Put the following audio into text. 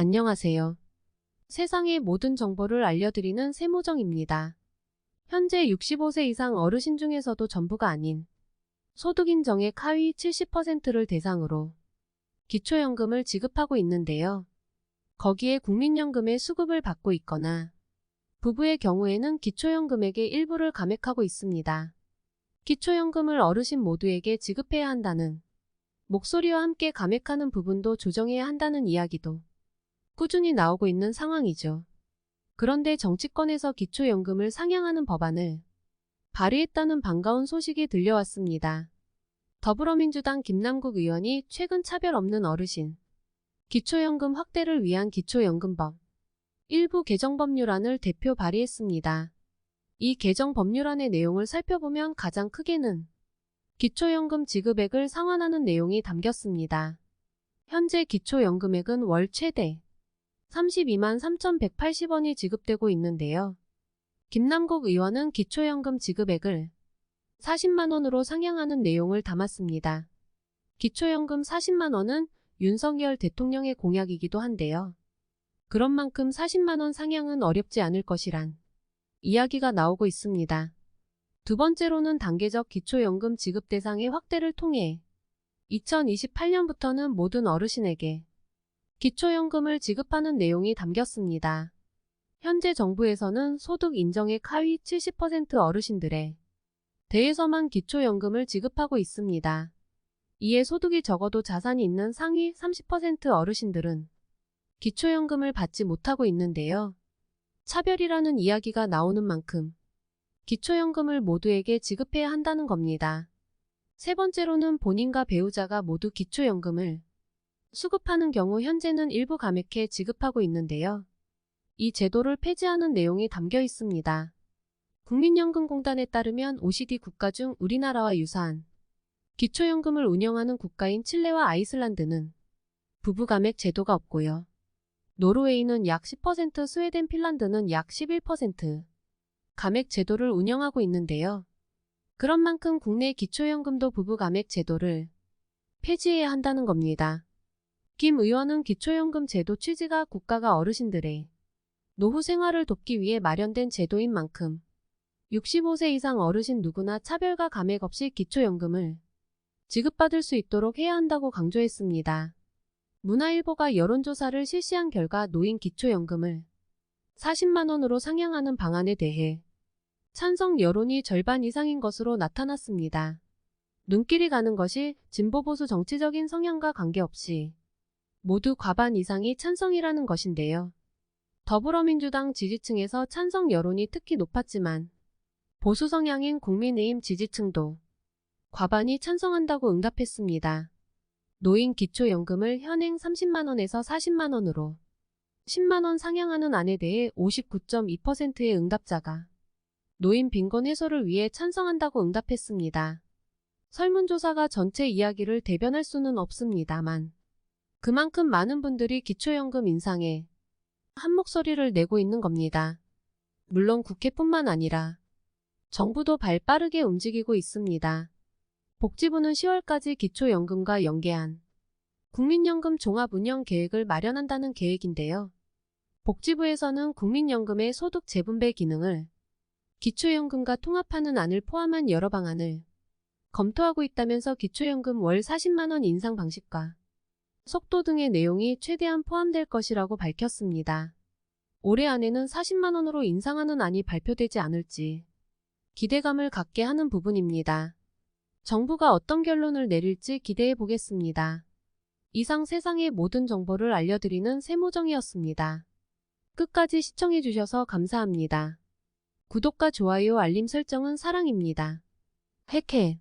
안녕하세요. 세상의 모든 정보를 알려드리는 세모정입니다. 현재 65세 이상 어르신 중에서도 전부가 아닌 소득인정액 하위 70%를 대상으로 기초연금을 지급하고 있는데요. 거기에 국민연금의 수급을 받고 있거나 부부의 경우에는 기초연금액의 일부를 감액하고 있습니다. 기초연금을 어르신 모두에게 지급해야 한다는 목소리와 함께 감액하는 부분도 조정해야 한다는 이야기도 꾸준히 나오고 있는 상황이죠. 그런데 정치권에서 기초연금을 상향하는 법안을 발의했다는 반가운 소식이 들려왔습니다. 더불어민주당 김남국 의원이 최근 차별 없는 어르신 기초연금 확대를 위한 기초연금법 일부 개정 법률안을 대표 발의했습니다. 이 개정 법률안의 내용을 살펴보면 가장 크게는 기초연금 지급액을 상환하는 내용이 담겼습니다. 현재 기초연금액은 월 최대 32만 3,180원이 지급되고 있는데요. 김남국 의원은 기초연금 지급액을 40만원으로 상향하는 내용을 담았습니다. 기초연금 40만원은 윤석열 대통령의 공약이기도 한데요. 그런 만큼 40만원 상향은 어렵지 않을 것이란 이야기가 나오고 있습니다. 두 번째로는 단계적 기초연금 지급 대상의 확대를 통해 2028년부터는 모든 어르신에게 기초연금을 지급하는 내용이 담겼습니다. 현재 정부에서는 소득 인정액 하위 70% 어르신들에 대해서만 기초연금을 지급하고 있습니다. 이에 소득이 적어도 자산이 있는 상위 30% 어르신들은 기초연금을 받지 못하고 있는데요. 차별이라는 이야기가 나오는 만큼 기초연금을 모두에게 지급해야 한다는 겁니다. 세 번째로는 본인과 배우자가 모두 기초연금을 수급하는 경우 현재는 일부 감액해 지급하고 있는데요. 이 제도를 폐지하는 내용이 담겨 있습니다. 국민연금공단에 따르면 OECD 국가 중 우리나라와 유사한 기초연금을 운영하는 국가인 칠레와 아이슬란드는 부부 감액 제도가 없고요. 노르웨이는 약 10%, 스웨덴, 핀란드는 약 11% 감액 제도를 운영하고 있는데요. 그런 만큼 국내 기초연금도 부부 감액 제도를 폐지해야 한다는 겁니다. 김 의원은 기초연금 제도 취지가 국가가 어르신들의 노후 생활을 돕기 위해 마련된 제도인 만큼 65세 이상 어르신 누구나 차별과 감액 없이 기초연금을 지급받을 수 있도록 해야 한다고 강조했습니다. 문화일보가 여론조사를 실시한 결과 노인 기초연금을 40만원으로 상향하는 방안에 대해 찬성 여론이 절반 이상인 것으로 나타났습니다. 눈길이 가는 것이 진보보수 정치적인 성향과 관계없이 모두 과반 이상이 찬성이라는 것인데요. 더불어민주당 지지층에서 찬성 여론이 특히 높았지만 보수 성향인 국민의힘 지지층도 과반이 찬성한다고 응답했습니다. 노인 기초연금을 현행 30만원에서 40만원으로 10만원 상향하는 안에 대해 59.2%의 응답자가 노인 빈곤 해소를 위해 찬성한다고 응답했습니다. 설문조사가 전체 이야기를 대변할 수는 없습니다만 그만큼 많은 분들이 기초연금 인상에 한 목소리를 내고 있는 겁니다. 물론 국회뿐만 아니라 정부도 발 빠르게 움직이고 있습니다. 복지부는 10월까지 기초연금과 연계한 국민연금 종합운영계획을 마련한다는 계획인데요. 복지부에서는 국민연금의 소득 재분배 기능을 기초연금과 통합하는 안을 포함한 여러 방안을 검토하고 있다면서 기초연금 월 40만원 인상 방식과 속도 등의 내용이 최대한 포함될 것이라고 밝혔습니다. 올해 안에는 40만원으로 인상하는 안이 발표되지 않을지 기대감을 갖게 하는 부분입니다. 정부가 어떤 결론을 내릴지 기대해 보겠습니다. 이상 세상의 모든 정보를 알려드리는 세모정이었습니다. 끝까지 시청해 주셔서 감사합니다. 구독과 좋아요, 알림 설정은 사랑입니다. 핵해